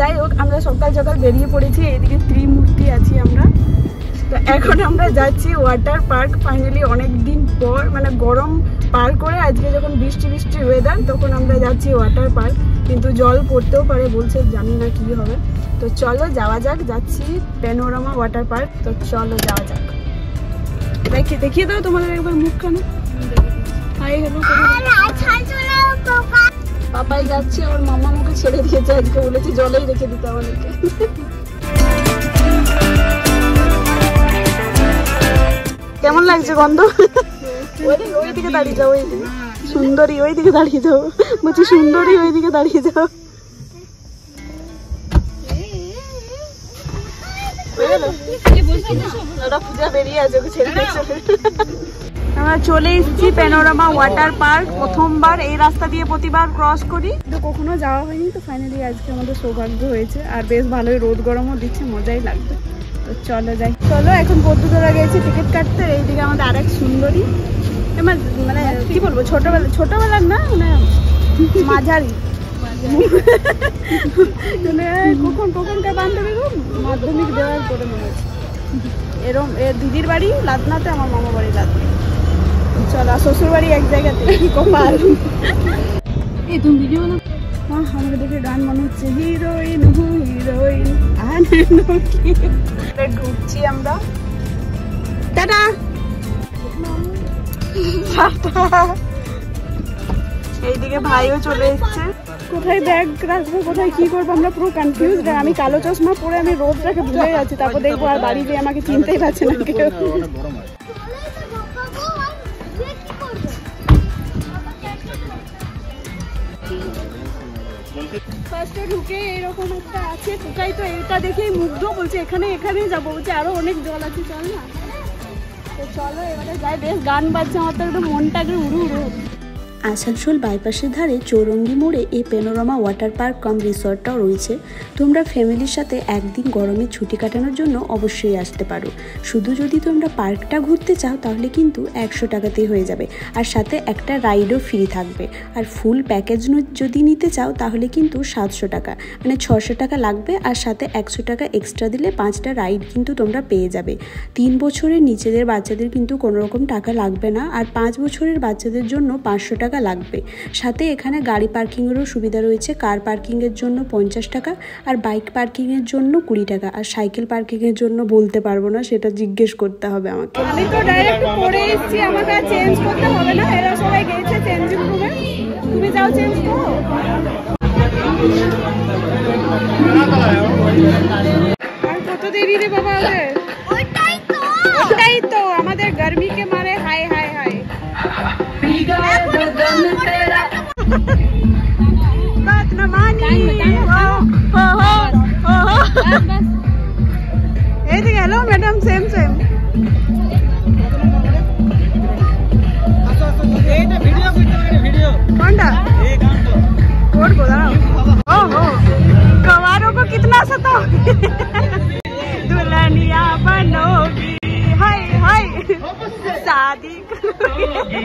যাই হোক, আমরা সকাল সকাল বেরিয়ে পড়েছি। এইদিকে ত্রিমূর্তি আছি আমরা। তো এখন আমরা যাচ্ছি ওয়াটার পার্ক। ফাইনালি অনেক দিন পর, মানে গরম পার করে আজকে যখন বৃষ্টি ওয়েদার, তখন আমরা যাচ্ছি ওয়াটার পার্ক। কিন্তু জল পড়তেও পারে বলছে, জানি না কি হবে। তো চলো যাওয়া যাক, যাচ্ছি প্যানোরামা ওয়াটার পার্ক। তো চলো যাওয়া যাক। দেখিয়ে দাও তোমাদের একবার মুখখানে। হাই হ্যালো পাপাই যাচ্ছে, আমার মামা আমাকে ছেড়ে দিয়েছে আজকে, বলেছে জলেই রেখে দিতে আমাদেরকে। কেমন লাগছে গন্ধ? ওইদিকে দাঁড়িয়ে যাও, ওইদিকে সুন্দরী, ওইদিকে দাঁড়িয়ে যাও বলছি, সুন্দরী ওইদিকে দাঁড়িয়ে যাও। পূজা বেরিয়ে আছে, আমরা চলে এসেছি প্যানোরামা ওয়াটার পার্ক। প্রথমবার এই রাস্তা দিয়ে প্রতিবার ক্রস করি, তো কখনো যাওয়া হয়নি। তো ফাইনালি আজকে আমাদের সৌভাগ্য হয়েছে, আর বেশ ভালোই রোদ গরমও দিচ্ছে, মজাই লাগবে। তো চলো যাই। চলো এখন বদ্ধতলা গেছি টিকিট কাটতে। এইদিকে আমাদের আরেক সুন্দরী, মানে কি বলবো, ছোটবেলার না, মানে মাঝারি, কখনকার বান্ধবী গো, মাধ্যমিক দেওয়ার করে মনে হচ্ছে এরম। দিদির বাড়ি লাদনাতে, আমার মামা বাড়ি লাদনা। চলো, শ্বশুর বাড়ি এক জায়গাতে, কি কপাল। এই তুমি ভিডিও না, আমাকে দেখে গান মনে হচ্ছে, হিরোইন হিরোইন ঢুকছি আমরা। টাটা। এইদিকে ভাইও চলে এসছে। কোথায় ব্যাগ রাখবো, কোথায় কি করবো, আমরা পুরো কনফিউজ। আমি কালো চশমা পরে আমি রোদটাকে ভুলে যাচ্ছি, তারপর দেখবো আর বাড়ি যেয়ে আমাকে চিনতেই পারছে না কেউ। ফার্স্টে ঢুকে এরকম একটা আছে, ঢুকাই তো এইটা দেখেই মুগ্ধ, বলছে এখানেই যাবো, বলছে আরো অনেক জল আছে, চল না। তো চলো এবারে যাই। বেশ গান বাজছে, আমার তো একটু মনটা একটু উড়ু হচ্ছে। আসানসোল বাইপাসের ধারে চৌরঙ্গি মোড়ে এই প্যানোরামা ওয়াটার পার্ক কাম রিসর্টটাও রয়েছে। তোমরা ফ্যামিলির সাথে একদিন গরমের ছুটি কাটানোর জন্য অবশ্যই আসতে পারো। শুধু যদি তোমরা পার্কটা ঘুরতে চাও তাহলে কিন্তু 100 টাকাতেই হয়ে যাবে, আর সাথে একটা রাইডও ফ্রি থাকবে। আর ফুল প্যাকেজ যদি নিতে চাও তাহলে কিন্তু 700 টাকা, মানে 600 টাকা লাগবে, আর সাথে 100 টাকা এক্সট্রা দিলে 5টা রাইড কিন্তু তোমরা পেয়ে যাবে। 3 বছরের নিচেদের বাচ্চাদের কিন্তু কোনো রকম টাকা লাগবে না, আর 5 বছরের বাচ্চাদের জন্য 500 টাকা লাগবে। সাথে এখানে গাড়ি পার্কিংয়েরও সুবিধা রয়েছে। কার পার্কিংয়ের জন্য 50 টাকা, আর বাইক পার্কিংয়ের জন্য 20 টাকা, আর সাইকেল পার্কিংয়ের জন্য বলতে পারবো না, সেটা জিজ্ঞেস করতে হবে আমাকে। আমি তো ডাইরেক্ট পরে এসেছি, আমাকে চেঞ্জ করতে হবে না, এরা সবাই গেছে চেঞ্জিং রুমে। তুমি যাও চেঞ্জ করো। আর কত দেরি রে বাবা ওদের? ওটাই তো আমাদের গরমি के मारे हाय हाय हाय। बात न मानी। এইদিকে হ্যালো ম্যাডাম, সেম কোনটা করবো, দাঁড়াও। ओहो, गवारों को कितना सताओगी, दुल्हनिया बनोगी, हाय हाय शादी करोगी।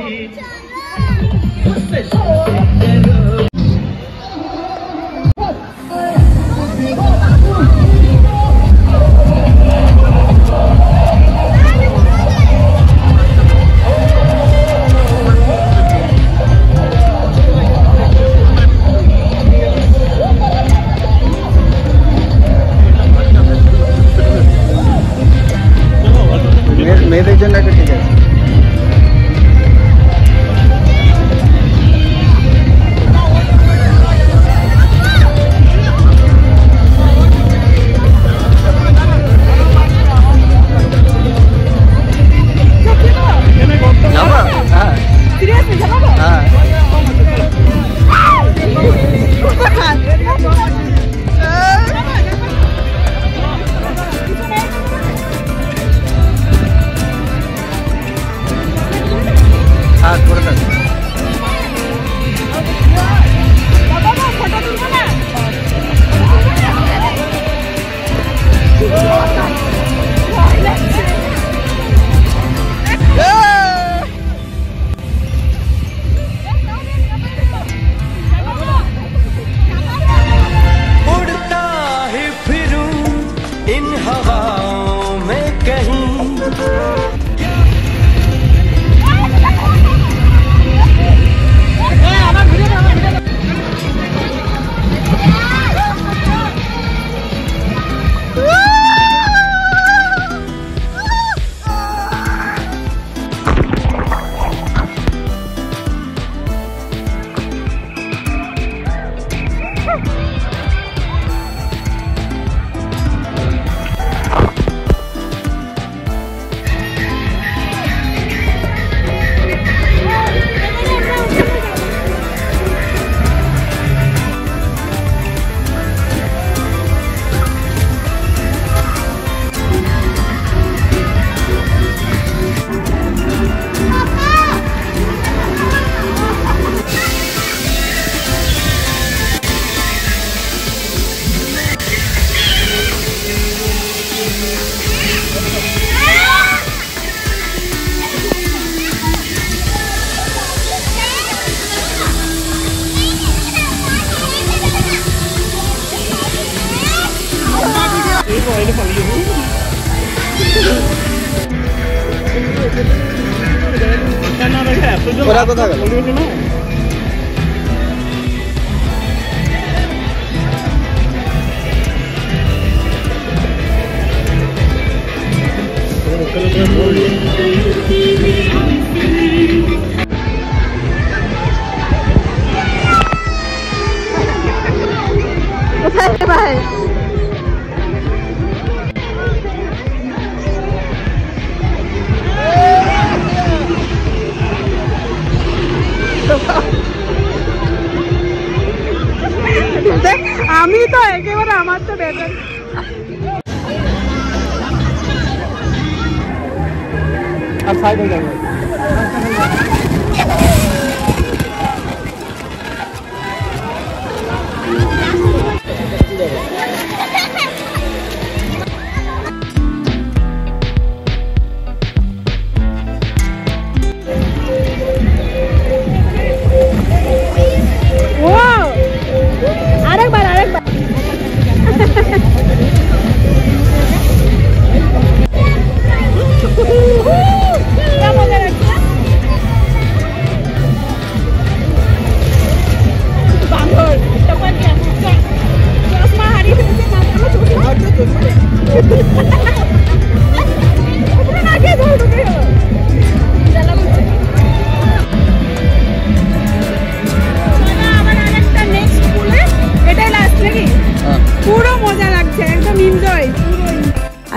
মেয়েদের জন্য একটা ঠিক আছে। ওরা কোথায় গেল? কোথায় ভাই? আমি তো একেবারে আমার তো বেজার। আর সাইকেল যাবে।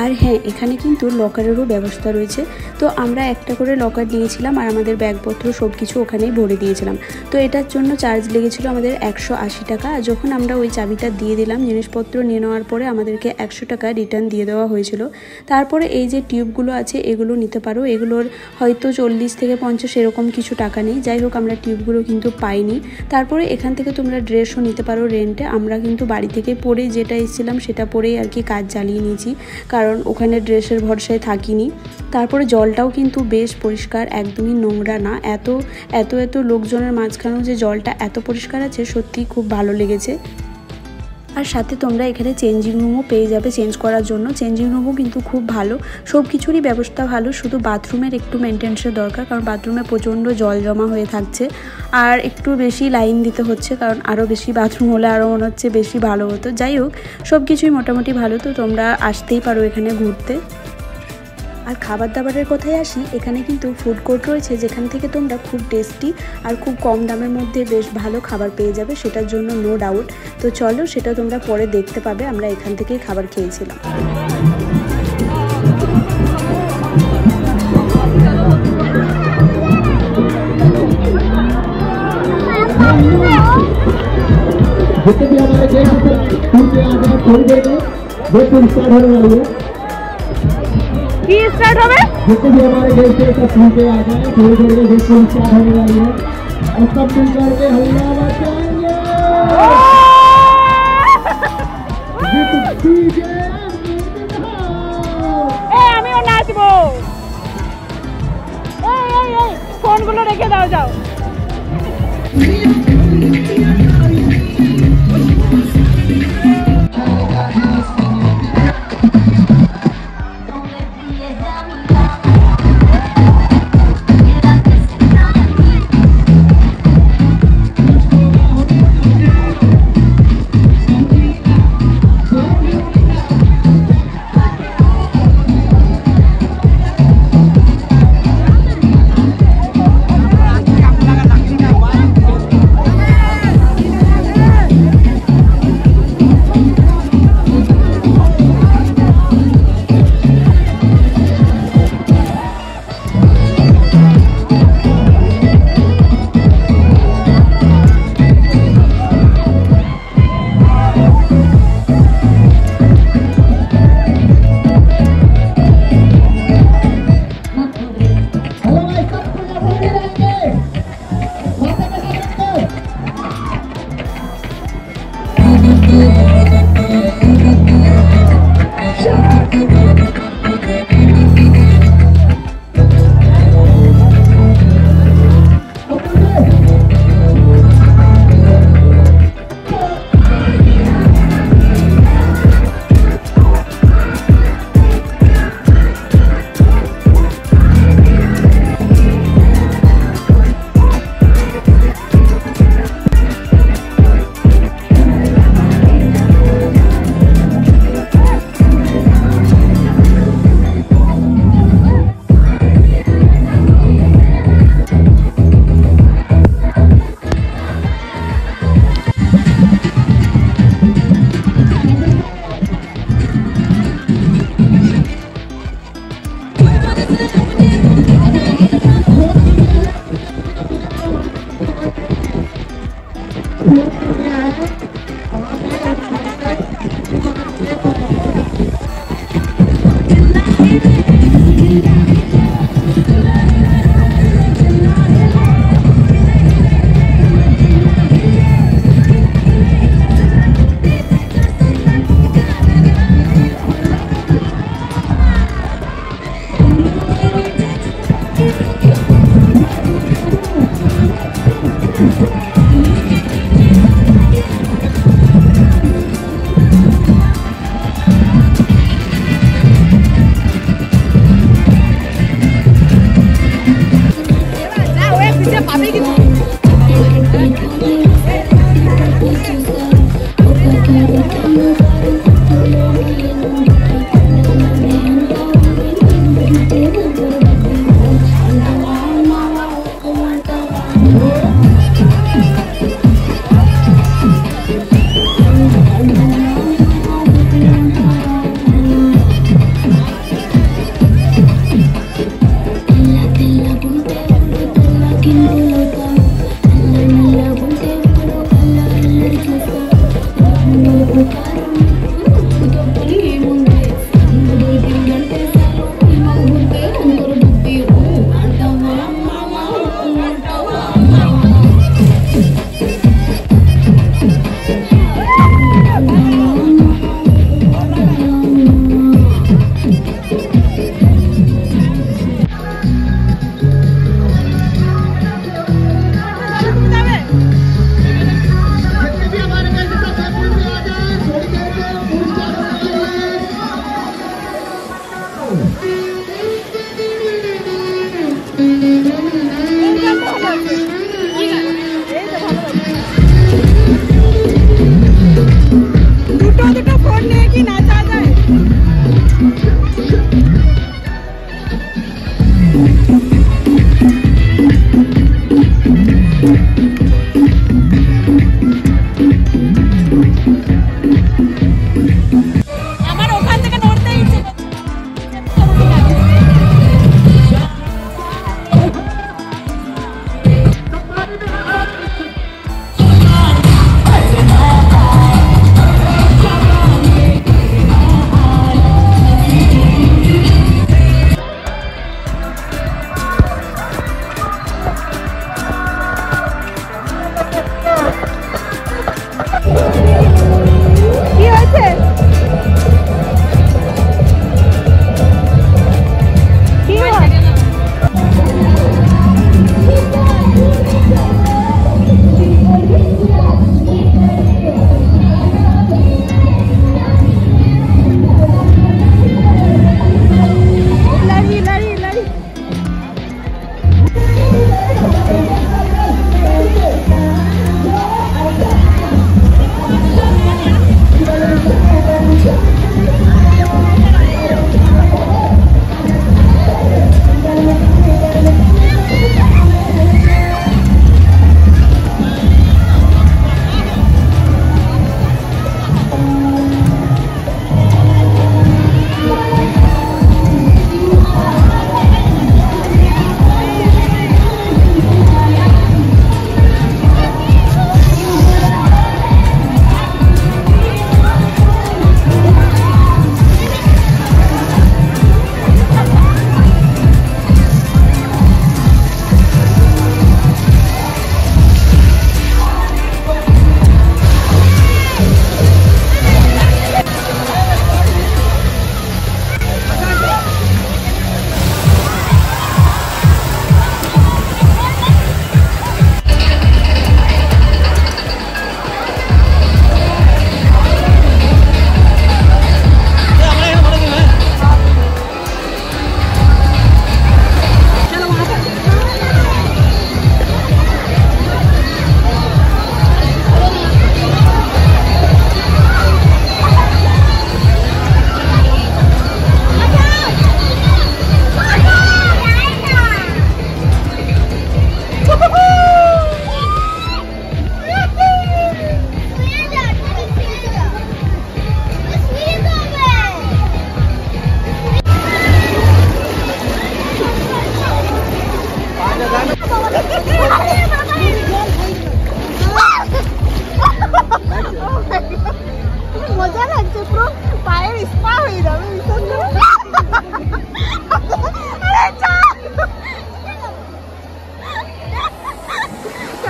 আর হ্যাঁ, এখানে কিন্তু লকারেরও ব্যবস্থা রয়েছে। তো আমরা একটা করে লকার নিয়েছিলাম আর আমাদের ব্যাগপত্র সব কিছু ওখানেই ভরে দিয়েছিলাম। তো এটার জন্য চার্জ লেগেছিল আমাদের 180 টাকা। আর যখন আমরা ওই চাবিটা দিয়ে দিলাম, জিনিসপত্র নিয়ে নেওয়ার পরে আমাদেরকে 100 টাকা রিটার্ন দিয়ে দেওয়া হয়েছিল। তারপরে এই যে টিউবগুলো আছে এগুলো নিতে পারো, এগুলোর হয়তো 40 থেকে 50 এরকম কিছু টাকা নেই। যাই হোক, আমরা টিউবগুলো কিন্তু পাইনি। তারপরে এখান থেকে তোমরা ড্রেসও নিতে পারো রেন্টে। আমরা কিন্তু বাড়ি থেকে পরেই যেটা এসেছিলাম সেটা পরেই আর কি কাজ চালিয়ে নিয়েছি, কারণ ওখানে ড্রেসের ভরসায় থাকিনি। তারপরে জলটাও কিন্তু বেশ পরিষ্কার, একদমই নোংরা না। এত লোকজনের মাঝখানেও যে জলটা এত পরিষ্কার আছে, সত্যি খুব ভালো লেগেছে। আর সাথে তোমরা এখানে চেঞ্জিং রুমও পেয়ে যাবে চেঞ্জ করার জন্য। চেঞ্জিং রুমও কিন্তু খুব ভালো, সব কিছুরই ব্যবস্থা ভালো। শুধু বাথরুমের একটু মেনটেন্সের দরকার, কারণ বাথরুমে প্রচণ্ড জল জমা হয়ে থাকছে আর একটু বেশি লাইন দিতে হচ্ছে, কারণ আরও বেশি বাথরুম হলে আরও মনে হচ্ছে বেশি ভালো হতো। যাই হোক, সব কিছুই মোটামুটি ভালো। তো তোমরা আসতেই পারো এখানে ঘুরতে। আর খাবার দাবারের কথায় আসি, এখানে কিন্তু ফুড কোর্ট রয়েছে, যেখান থেকে তোমরা খুব টেস্টি আর খুব কম দামের মধ্যে বেশ ভালো খাবার পেয়ে যাবে, সেটার জন্য নো ডাউট। তো চলো, সেটা তোমরা পরে দেখতে পাবে। আমরা এখান থেকেই খাবার খেয়েছিলাম। কি স্টার্ট হবে? जितने भी हमारे गेस्ट हैं सब फूल पे आ जाए, थोड़ी देर में गेस्ट स्टार्ट होने वाली है और सब मिल करके हल्ला मचाएंगे। আমিও নাচবো। ফোনগুলো রেখে দাও, যাও।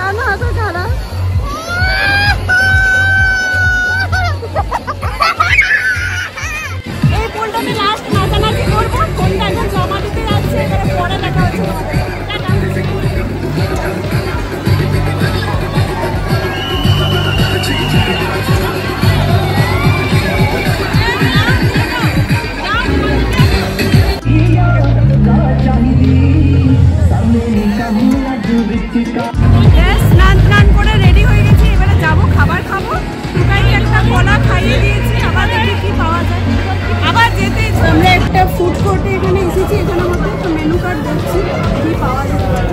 কেন এত খারাপ? এই পোলটাতে লাস্ট নাচানাচি করবো, ফোনটা এখন জমা দিতে যাচ্ছে, এবারে পরে দেখা হচ্ছে তোমাদের। স্নান করে রেডি হয়ে গেছি, এবারে যাবো খাবার খাবো। টুকাইকে একটা কলা খাইয়ে দিয়েছি, আবার দেখি কি পাওয়া যায়। আবার যেতে আমরা একটা ফুড কোর্টে এখানে এসেছি, এখানের মধ্যে তো মেনু কার্ড দেখছি কি পাওয়া যেতে পারে,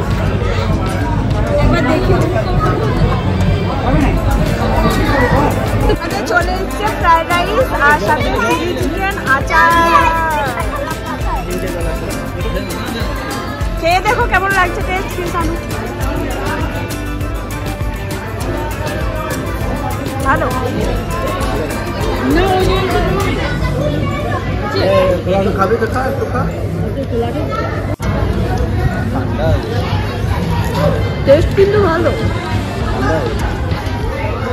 একবার দেখি। চলে এসছে ফ্রাইড রাইস আর সাথে চিলি চিকেন, আচার। খেয়ে দেখো কেমন লাগছে, টেস্ট কি জানো? ভালো খাবি তো খা, একটু খা। টেস্ট কিন্তু ভালো।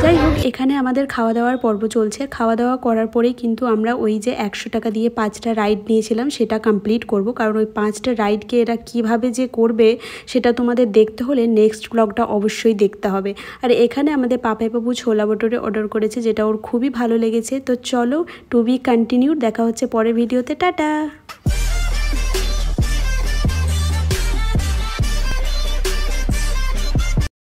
যাই হোক, এখানে আমাদের খাওয়া দাওয়ার পর্ব চলছে। খাওয়া দাওয়া করার পরেই কিন্তু আমরা ওই যে 100 টাকা দিয়ে 5টা রাইড নিয়েছিলাম সেটা কমপ্লিট করব, কারণ ওই 5টা রাইডকে এরা কিভাবে যে করবে সেটা তোমাদের দেখতে হলে নেক্সট ব্লগটা অবশ্যই দেখতে হবে। আর এখানে আমাদের পাপাই বাবু ছোলা ভটোরে অর্ডার করেছে, যেটা ওর খুবই ভালো লেগেছে। তো চলো, টু বি কন্টিনিউ, দেখা হচ্ছে পরের ভিডিওতে। টাটা।